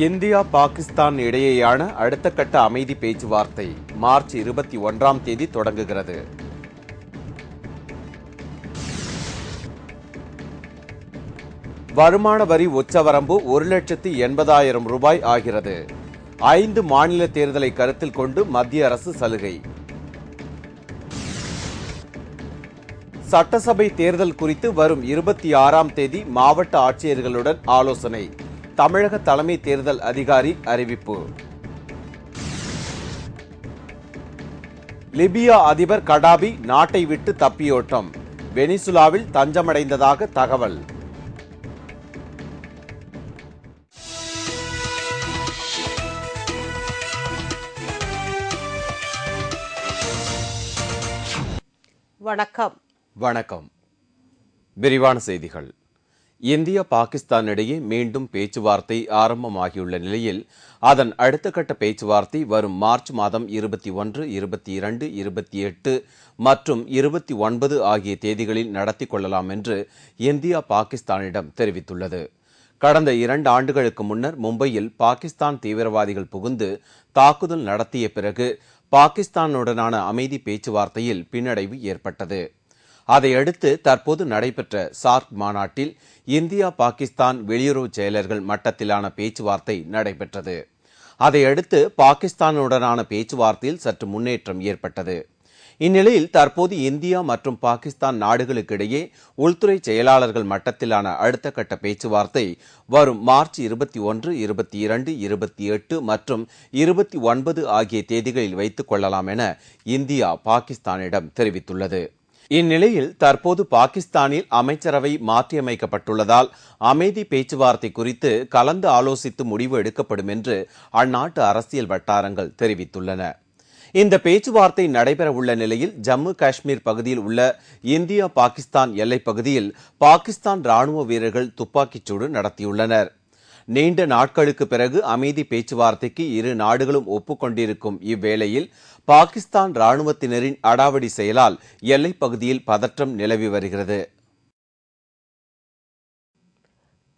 India Pakistan இடையேயான அடுத்த கட்ட அமைதி பேச்சுவார்த்தை மார்ச் 21ஆம் தேதி தொடங்குகிறது. வருமான வரி உச்சவரம்பு 1,80,000 ரூபாய் ஆகிறது. 5 மாநில தேர்தலை கருத்தில் கொண்டு மத்திய அரசு சலுகை. சட்டசபை தேர்தல் குறித்து வரும் 26ஆம் தேதி மாவட்ட ஆட்சியர்களுடன் ஆலோசனை. தமிழக தலைமை தேர்தல் அதிகாரி அறிவிப்பு. லிபியா அதிபர் கடாபி நாட்டை விட்டு தப்பியோட்டம். வெனிசுலாவில் தஞ்சமடைந்ததாக தகவல். வணக்கம். விரிவான செய்திகள். இந்தியா பாகிஸ்தான் இடையே மீண்டும் பேச்சுவார்த்தை ஆரம்பமாகியுள்ள நிலையில் அதன் அடுத்த கட்ட பேச்சுவார்த்தை வரும் மார்ச் மாதம் 21, 22, 28 மற்றும் 29 ஆகிய தேதிகளில் நடத்திக் கொள்ளலாம் என்று இந்தியா பாகிஸ்தானிடம் தெரிவித்துள்ளது. கடந்த 2 ஆண்டுகளுக்கு முன்னர் மும்பையில் பாகிஸ்தான் தீவிரவாதிகள் புகுந்து தாக்குதல் நடத்திய பிறகு பாகிஸ்தானுடனான அமைதி பேச்சுவார்த்தையில் பின்னடைவு ஏற்பட்டது. அதையடுத்து தற்போது நடைபெற்ற சார்க் மாநாட்டில் இந்தியா பாகிஸ்தான் வெளியுறவு செயலர்கள் மட்டத்திலான பேச்சுவார்த்தை நடைபெற்றது. அதையடுத்து பாகிஸ்தானுடனான பேச்சுவார்த்தையில் சற்று முன்னேற்றம் ஏற்பட்டது. இந்நிலையில் தற்போது இந்தியா மற்றும் பாகிஸ்தான் நாடுகளுக்கிடையே உள்துறை செயலாளர்கள் மட்டத்திலான அடுத்த கட்ட பேச்சுவார்த்தை வரும் மார்ச் 21, 22, 28 மற்றும் 29 ஆகிய தேதிகளில் வைத்துக் கொள்ளலாம் என இந்தியா பாகிஸ்தானிடம் தெரிவித்துள்ளது. இந்நிலையில் தற்போது பாகிஸ்தானில் அமைச்சரவை மாற்றியமைக்கப்பட்டுள்ளதால் அமைதி பேச்சுவார்த்தை குறித்து கலந்து ஆலோசித்து முடிவு எடுக்கப்படும் என்று அந்நாட்டு அரசியல் வட்டாரங்கள் தெரிவித்துள்ளன. இந்த பேச்சுவார்த்தை நடைபெறவுள்ள நிலையில் ஜம்மு காஷ்மீர் பகுதியில் உள்ள இந்தியா பாகிஸ்தான் எல்லைப் பகுதியில் பாகிஸ்தான் ராணுவ வீரர்கள் துப்பாக்கிச்சூடு நடத்தியுள்ளனர். நீண்ட நாட்களுக்கு பிறகு அமைதி பேச்சுவார்த்தைக்கு இரு நாடுகளும் ஒப்புக்கொண்டிருக்கும் இவ்வேளையில் பாகிஸ்தான் ராணுவத்தினரின் அடாவடி செயலால் எல்லைப் பகுதியில் பதற்றம் நிலவி வருகிறது.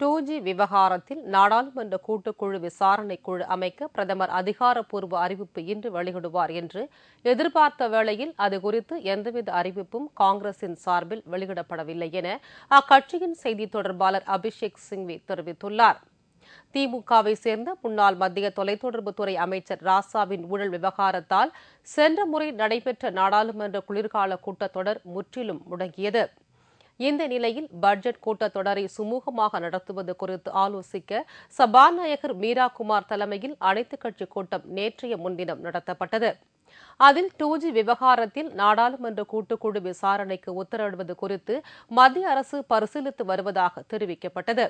2G விவகாரத்தில் நாடாளுமன்ற கூட்டுக்குழு விசாரணை குழு அமைக்க பிரதமர் அதிகாரப்பூர்வ அறிவிப்பு இன்று வெளியிடுவார் என்று எதிர்பார்த்த வேளையில் அது குறித்து எந்தவித அறிவிப்பும் காங்கிரசின் சார்பில் வெளியிடப்படவில்லை என அக்கட்சியின் செய்தி தொடர்பாளர் அபிஷேக் சிங்வி தெரிவித்துள்ளார். திமுகவை சேர்ந்த முன்னாள் மத்திய தொலைத்தொடர்புத்துறை அமைச்சர் ராசாவின் ஊழல் விவகாரத்தால் சென்ற முறை நடைபெற்ற நாடாளுமன்ற குளிர்கால கூட்டத்தொடர் முற்றிலும் முடங்கியது. இந்த நிலையில் பட்ஜெட் கூட்டத்தொடரை சுமூகமாக நடத்துவது குறித்து ஆலோசிக்க சபாநாயகர் மீரா குமார் தலைமையில் அனைத்துக் கட்சி கூட்டம் நேற்றைய முன்தினம் நடத்தப்பட்டது. அதில் 2G விவகாரத்தில் நாடாளுமன்ற கூட்டுக்குழு விசாரணைக்கு உத்தரவிடுவது குறித்து மத்திய அரசு பரிசீலித்து வருவதாக தெரிவிக்கப்பட்டது.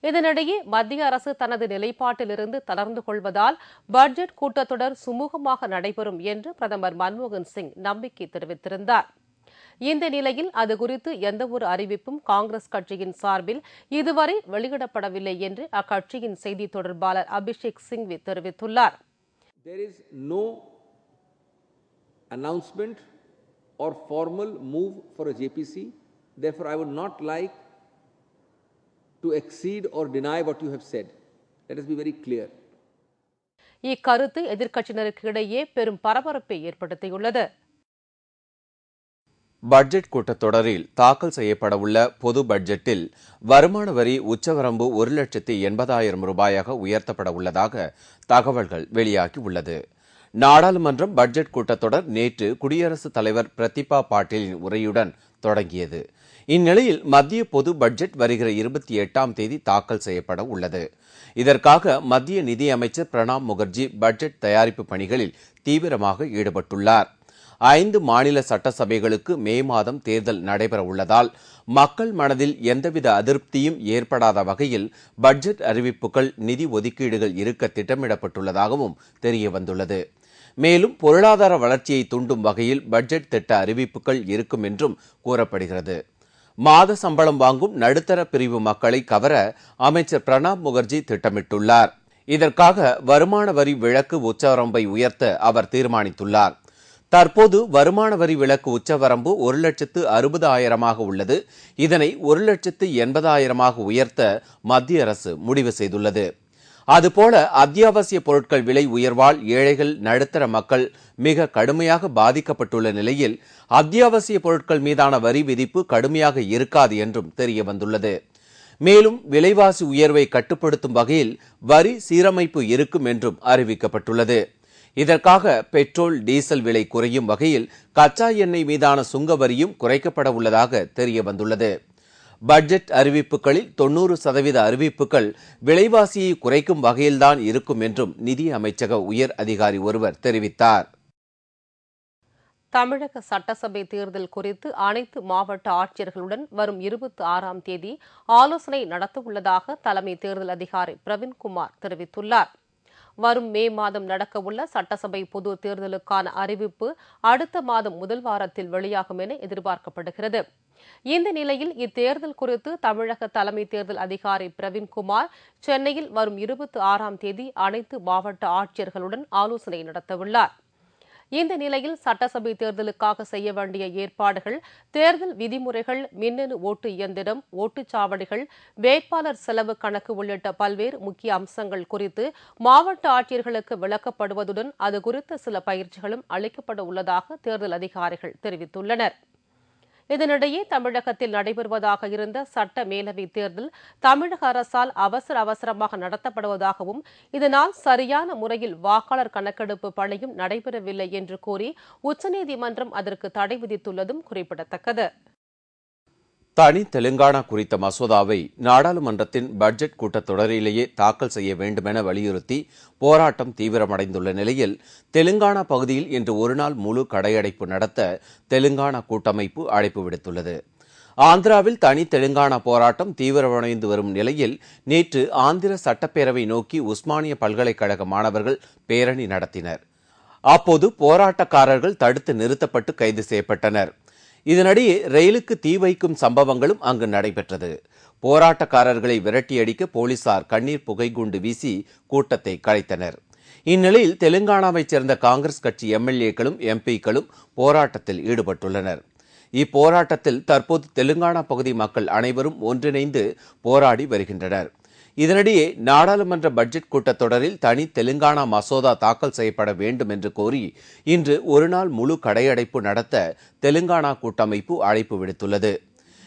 இதனிடையே மத்திய அரசு தனது நிலைப்பாட்டிலிருந்து தளர்ந்து கொள்வதால் பட்ஜெட் கூட்டத்தொடர் சுமூகமாக நடைபெறும் என்று பிரதமர் மன்மோகன் சிங் நம்பிக்கை தெரிவித்திருந்தார். இந்த நிலையில் அது குறித்து எந்தவொரு அறிவிப்பும் காங்கிரஸ் கட்சியின் சார்பில் இதுவரை வெளியிடப்படவில்லை என்று அக்கட்சியின் செய்தி தொடர்பாளர் அபிஷேக் சிங்வி தெரிவித்துள்ளார். There is no announcement or formal move for a JPC. Therefore, I would not like to exceed or deny what you have said. Let us be very clear. இக்கருத்து எதிர்க்கட்சியினருக்கு இடையே பெரும் பரபரப்பை ஏற்படுத்தியுள்ளது. பட்ஜெட் கூட்டத்தொடரில் தாக்கல் செய்யப்படவுள்ள பொது பட்ஜெட்டில் வருமான வரி உச்சவரம்பு 1,80,000 ரூபாயாக உயர்த்தப்பட உள்ளதாக தகவல்கள் வெளியாகியுள்ளது. நாடாளுமன்றம் பட்ஜெட் கூட்டத்தொடர் நேற்று குடியரசுத் தலைவர் பிரதிபா பாட்டீலின் உரையுடன் தொடங்கியது. இந்நிலையில் மத்திய பொது பட்ஜெட் வருகிற 28ஆம் தேதி தாக்கல் செய்யப்பட உள்ளது. இதற்காக மத்திய நிதியமைச்சர் பிரணாப் முகர்ஜி பட்ஜெட் தயாரிப்பு பணிகளில் தீவிரமாக ஈடுபட்டுள்ளார். 5 மாநில சட்டசபைகளுக்கு மே மாதம் தேர்தல் நடைபெற உள்ளதால் மக்கள் மனதில் எந்தவித அதிருப்தியும் ஏற்படாத வகையில் பட்ஜெட் அறிவிப்புகள், நிதி ஒதுக்கீடுகள் இருக்க திட்டமிடப்பட்டுள்ளதாகவும் தெரியவந்துள்ளது. மேலும் பொருளாதார வளர்ச்சியை தூண்டும் வகையில் பட்ஜெட் திட்ட அறிவிப்புகள் இருக்கும் என்றும் கூறப்படுகிறது. மாத சம்பளம் வாங்கும் நடுத்தர பிரிவு மக்களை கவர அமைச்சர் பிரணாப் முகர்ஜி திட்டமிட்டுள்ளார். இதற்காக வருமான வரி விலக்கு உச்சவரம்பை உயர்த்த அவர் தீர்மானித்துள்ளார். தற்போது வருமான வரி விலக்கு உச்சவரம்பு 1,60,000 உள்ளது. இதனை 1,80,000 உயர்த்த மத்திய அரசு முடிவு செய்துள்ளது. அதுபோல அத்தியாவசிய பொருட்கள் விலை உயர்வால் ஏழைகள் நடுத்தர மக்கள் மிக கடுமையாக பாதிக்கப்பட்டுள்ள நிலையில் அத்தியாவசிய பொருட்கள் மீதான வரி விதிப்பு கடுமையாக இருக்காது என்றும் தெரிய வந்துள்ளது. மேலும் விலைவாசி உயர்வை கட்டுப்படுத்தும் வகையில் வரி சீரமைப்பு இருக்கும் என்றும் அறிவிக்கப்பட்டுள்ளது. இதற்காக பெட்ரோல் டீசல் விலை குறையும் வகையில் கச்சா எண்ணெய் மீதான சுங்க வரியும் குறைக்கப்பட உள்ளதாக தெரிய வந்துள்ளது. பட்ஜெட் அறிவிப்புகளில் 90% அறிவிப்புகள் விலைவாசியை குறைக்கும் வகையில்தான் இருக்கும் என்றும் நிதி அமைச்சக உயர் அதிகாரி ஒருவர் தெரிவித்தார். தமிழக சட்டசபை தேர்தல் குறித்து அனைத்து மாவட்ட ஆட்சியர்களுடன் வரும் 26ஆம் தேதி ஆலோசனை நடத்தவுள்ளதாக தலைமை தேர்தல் அதிகாரி பிரவீன்குமார் தெரிவித்துள்ளார். வரும் மே மாதம் நடக்கவுள்ள சட்டசபை பொது தேர்தலுக்கான அறிவிப்பு அடுத்த மாதம் முதல் வாரத்தில் வெளியாகும் என எதிர்பார்க்கப்படுகிறது. இந்த நிலையில் இத்தேர்தல் குறித்து தமிழக தலைமை தேர்தல் அதிகாரி பிரவீன்குமார் சென்னையில் வரும் 26ஆம் தேதி அனைத்து மாவட்ட ஆட்சியர்களுடன் ஆலோசனை நடத்தவுள்ளார். இந்த நிலையில் சட்டசபை தேர்தலுக்காக செய்ய வேண்டிய ஏற்பாடுகள், தேர்தல் விதிமுறைகள், மின்னணு ஓட்டு இயந்திரம், ஓட்டுச்சாவடிகள், வேட்பாளர் செலவு கணக்கு உள்ளிட்ட பல்வேறு முக்கிய அம்சங்கள் குறித்து மாவட்ட ஆட்சியர்களுக்கு விளக்கப்படுவதுடன் அது குறித்த சில பயிற்சிகளும் அளிக்கப்பட உள்ளதாக தேர்தல் அதிகாரிகள் தெரிவித்துள்ளனர். இதனிடையே தமிழகத்தில் நடைபெறுவதாக இருந்த சட்ட மேலவை தேர்தல் தமிழக அரசால் அவசரமாக நடத்தப்படுவதாகவும் இதனால் சரியான முறையில் வாக்காளர் கணக்கெடுப்பு பணியும் நடைபெறவில்லை என்று கூறி உச்சநீதிமன்றம் அதற்கு தடை விதித்துள்ளதும் குறிப்பிடத்தக்கது. தனி தெலுங்கானா குறித்த மசோதாவை நாடாளுமன்றத்தின் பட்ஜெட் கூட்டத்தொடரிலேயே தாக்கல் செய்ய வேண்டுமென வலியுறுத்தி போராட்டம் தீவிரமடைந்துள்ள நிலையில் தெலுங்கானா பகுதியில் இன்று ஒருநாள் முழு கடையடைப்பு நடத்த தெலுங்கானா கூட்டமைப்பு அழைப்பு விடுத்துள்ளது. ஆந்திராவில் தனி தெலுங்கானா போராட்டம் தீவிரமடைந்து வரும் நிலையில் நேற்று ஆந்திர சட்டப்பேரவை நோக்கி உஸ்மானிய பல்கலைக்கழக மாணவர்கள் பேரணி நடத்தினர். அப்போது போராட்டக்காரர்கள் தடுத்து நிறுத்தப்பட்டு கைது செய்யப்பட்டனர். இதனிடையே ரயிலுக்கு தீ வைக்கும் சம்பவங்களும் அங்கு நடைபெற்றது. போராட்டக்காரர்களை விரட்டியடிக்க போலீசார் கண்ணீர் புகைகுண்டு வீசி கூட்டத்தை கலைத்தனர். இந்நிலையில் தெலுங்கானாவைச் சேர்ந்த காங்கிரஸ் கட்சி எம்எல்ஏக்களும் எம்பிக்களும் போராட்டத்தில் ஈடுபட்டுள்ளனர். இப்போராட்டத்தில் தற்போது தெலுங்கானா பகுதி மக்கள் அனைவரும் ஒன்றிணைந்து போராடி வருகின்றனர். இதனிடையே நாடாளுமன்ற பட்ஜெட் கூட்டத்தொடரில் தனி தெலுங்கானா மசோதா தாக்கல் செய்யப்பட வேண்டும் என்று கோரி இன்று ஒருநாள் முழு கடையடைப்பு நடத்த தெலுங்கானா கூட்டமைப்பு அழைப்பு விடுத்துள்ளது.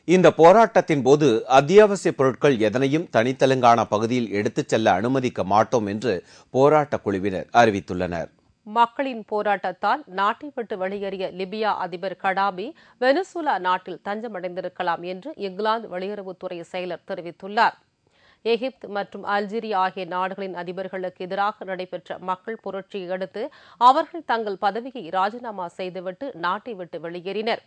இந்த போராட்டத்தின் போது அத்தியாவசிய பொருட்கள் எதனையும் தனி தெலுங்கானா பகுதியில் எடுத்துச் செல்ல அனுமதிக்க மாட்டோம் என்று போராட்டக் குழுவினர் அறிவித்துள்ளனர். மக்களின் போராட்டத்தால் நாட்டை விட்டு வெளியேறிய லிபியா அதிபர் கடாபி வெனிசுலா நாட்டில் தஞ்சமடைந்திருக்கலாம் என்று இங்கிலாந்து வெளியுறவுத்துறை செயலர் தெரிவித்துள்ளார். எகிப்து மற்றும் அல்ஜீரியா ஆகிய நாடுகளின் அதிபர்களுக்கு எதிராக நடைபெற்ற மக்கள் புரட்சியை அடுத்து அவர்கள் தங்கள் பதவியை ராஜினாமா செய்துவிட்டு நாட்டை விட்டு வெளியேறினர்.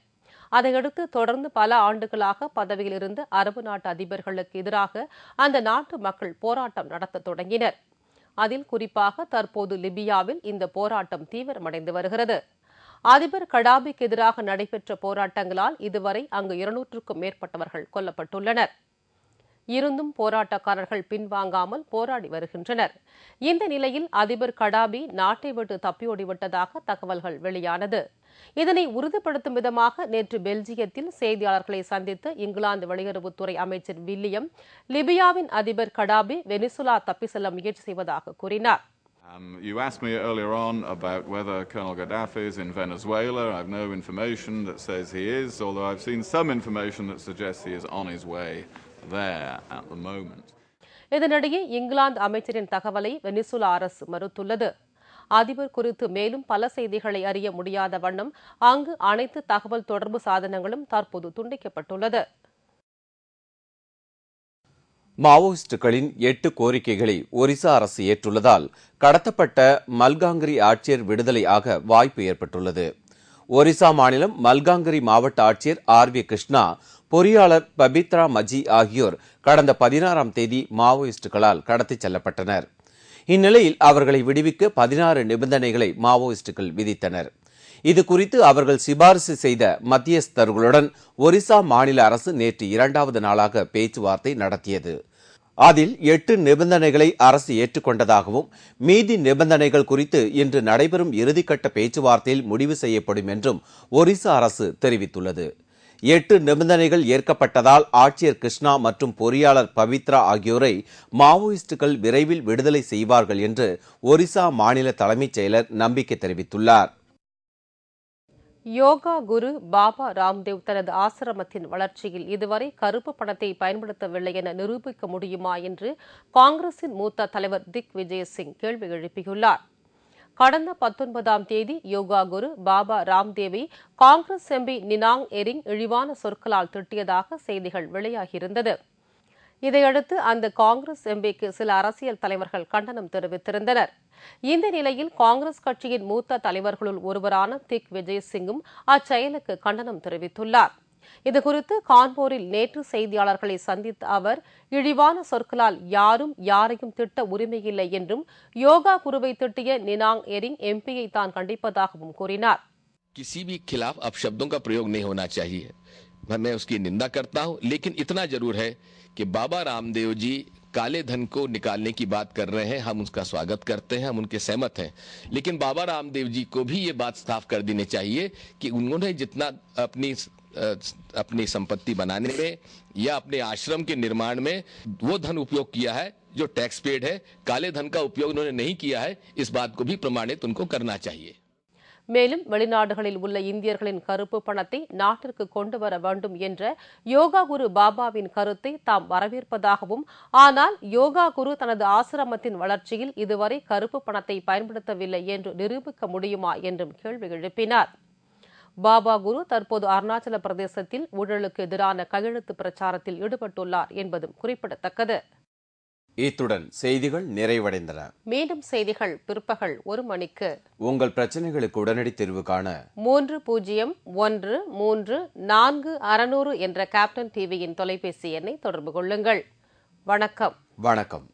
அதையடுத்து தொடர்ந்து பல ஆண்டுகளாக பதவியில் இருந்த அரபு நாட்டு அதிபர்களுக்கு எதிராக அந்த நாட்டு மக்கள் போராட்டம் நடத்த தொடங்கினர். அதில் குறிப்பாக தற்போது லிபியாவில் இந்த போராட்டம் தீவிரமடைந்து வருகிறது. அதிபர் கடாபிக்கு எதிராக நடைபெற்ற போராட்டங்களால் இதுவரை அங்கு 200க்கும் மேற்பட்டவர்கள் கொல்லப்பட்டுள்ளனர். இருந்தும் போராட்டக்காரர்கள் பின்வாங்காமல் போராடி வருகின்றனர். இந்த நிலையில் அதிபர் கடாபி நாட்டை விட்டு தப்பியோடிவிட்டதாக தகவல்கள் வெளியானது. இதனை உறுதிப்படுத்தும் விதமாக நேற்று பெல்ஜியத்தில் செய்தியாளர்களை சந்தித்த இங்கிலாந்து வெளியுறவுத்துறை அமைச்சர் வில்லியம், லிபியாவின் அதிபர் கடாபி வெனிசுலா தப்பி செல்ல முயற்சி செய்வதாக கூறினார். You asked me earlier on about whether Colonel Gaddafi is in Venezuela. I have no information that says he is, although I've seen some information that suggests he is on his way there at the moment. இதனிடையே இங்கிலாந்து அமைச்சரின் தகவலை Venezuela அரசு மறுத்துள்ளது. அதிபர் குறித்து மேலும் பல செய்திகளை அறிய முடியாத வண்ணம் அங்கு அனைத்து தகவல் தொடர்பு சாதனங்களும் தற்போது துண்டிக்கப்பட்டுள்ளது. மாவோயிஸ்டுகளின் 8 கோரிக்கைகளை ஒரிசா அரசு ஏற்றுள்ளதால் கடத்தப்பட்ட மல்காங்கிரி ஆட்சியர் விடுதலை ஆக வாய்ப்பு ஏற்பட்டுள்ளது. ஒரிசா மாநிலம் மல்காங்கிரி மாவட்ட ஆட்சியர் ஆர்.வி. கிருஷ்ணா, பொறியாளர் பபித்ரா மஜி ஆகியோர் கடந்த 16ஆம் தேதி மாவோயிஸ்டுகளால் கடத்திச் செல்லப்பட்டனர். இந்நிலையில் அவர்களை விடுவிக்க 16 நிபந்தனைகளை மாவோயிஸ்டுகள் விதித்தனர். இதுகுறித்து அவர்கள் சிபாரிசு செய்த மத்தியஸ்தர்களுடன் ஒரிசா மாநில அரசு நேற்று 2வது நாளாக பேச்சுவார்த்தை நடத்தியது. அதில் 8 நிபந்தனைகளை அரசு ஏற்றுக்கொண்டதாகவும் மீதி நிபந்தனைகள் குறித்து இன்று நடைபெறும் இறுதிக்கட்ட பேச்சுவார்த்தையில் முடிவு செய்யப்படும் என்றும் ஒரிசா அரசு தெரிவித்துள்ளது. 8 நிபந்தனைகள் ஏற்கப்பட்டதால் ஆட்சியர் கிருஷ்ணா மற்றும் பொறியாளர் பவித்ரா ஆகியோரை மாவோயிஸ்டுகள் விரைவில் விடுதலை செய்வார்கள் என்று ஒரிசா மாநில தலைமைச் செயலர் நம்பிக்கை தெரிவித்துள்ளார். யோகா குரு பாபா ராம்தேவ் தனது ஆசிரமத்தின் வளர்ச்சியில் இதுவரை கருப்பு பணத்தை பயன்படுத்தவில்லை என நிரூபிக்க முடியுமா என்று காங்கிரசின் மூத்த தலைவர் திக் விஜய் சிங் கேள்வி எழுப்பியுள்ளார். கடந்த 19ஆம் தேதி யோகா குரு பாபா ராம்தேவை காங்கிரஸ் எம்பி நினாங் எரிங் இழிவான சொற்களால் திட்டியதாக செய்திகள் வெளியாகியிருந்தது. இதையடுத்து அந்த காங்கிரஸ் எம்பிக்கு சில அரசியல் தலைவர்கள் கண்டனம் தெரிவித்திருந்தனர். இந்த நிலையில் காங்கிரஸ் கட்சியின் மூத்த தலைவர்களுள் ஒருவரான திக் விஜய் சிங்கும் அச்செயலுக்கு கண்டனம் தெரிவித்துள்ளார். இதுகுறித்து கான்பூரில் நேற்று செய்தியாளர்களை சந்தித்த அவர் இழிவான சொற்களால் யாரும் யாரையும் திட்ட உரிமையில்லை என்றும் யோகா குருவை திட்டிய நினாங் எரிங் எம்பியை தான் கண்டிப்பதாகவும் கூறினார். किसी भी खिलाफ अपशब्दों का प्रयोग नहीं होना चाहिए, मैं उसकी निंदा करता हूं, लेकिन इतना जरूर है कि बाबा रामदेव जी काले धन को निकालने की बात कर रहे हैं, हम उसका स्वागत करते हैं, हम उनके सहमत हैं, लेकिन बाबा रामदेव जी को भी ये बात साफ कर देनी चाहिए कि उन्होंने जितना अपनी संपत्ति बनाने में या अपने आश्रम के निर्माण में वो धन उपयोग किया है जो टैक्स पेड है, काले धन का उपयोग उन्होंने नहीं किया है, इस बात को भी प्रमाणित उनको करना चाहिए. மேலும் வெளிநாடுகளில் உள்ள இந்தியர்களின் கருப்பு பணத்தை நாட்டிற்கு கொண்டு வர வேண்டும் என்ற யோகா குரு பாபாவின் கருத்தை தாம் வரவேற்பதாகவும், ஆனால் யோகா குரு தனது ஆசிரமத்தின் வளர்ச்சியில் இதுவரை கருப்பு பணத்தை பயன்படுத்தவில்லை என்று நிரூபிக்க முடியுமா என்றும் கேள்வி எழுப்பினார். பாபா குரு தற்போது அருணாச்சல பிரதேசத்தில் ஊழலுக்கு எதிரான கையெழுத்து பிரச்சாரத்தில் ஈடுபட்டுள்ளார் என்பதும் குறிப்பிடத்தக்கது. இத்துடன் செய்திகள் நிறைவடைந்தன. மீண்டும் செய்திகள் பிற்பகல் 1 மணிக்கு. உங்கள் பிரச்சனைகளுக்கு உடனடி தீர்வு காண 30134600 என்ற கேப்டன் டிவியின் தொலைபேசி எண்ணை தொடர்பு கொள்ளுங்கள். வணக்கம். வணக்கம்.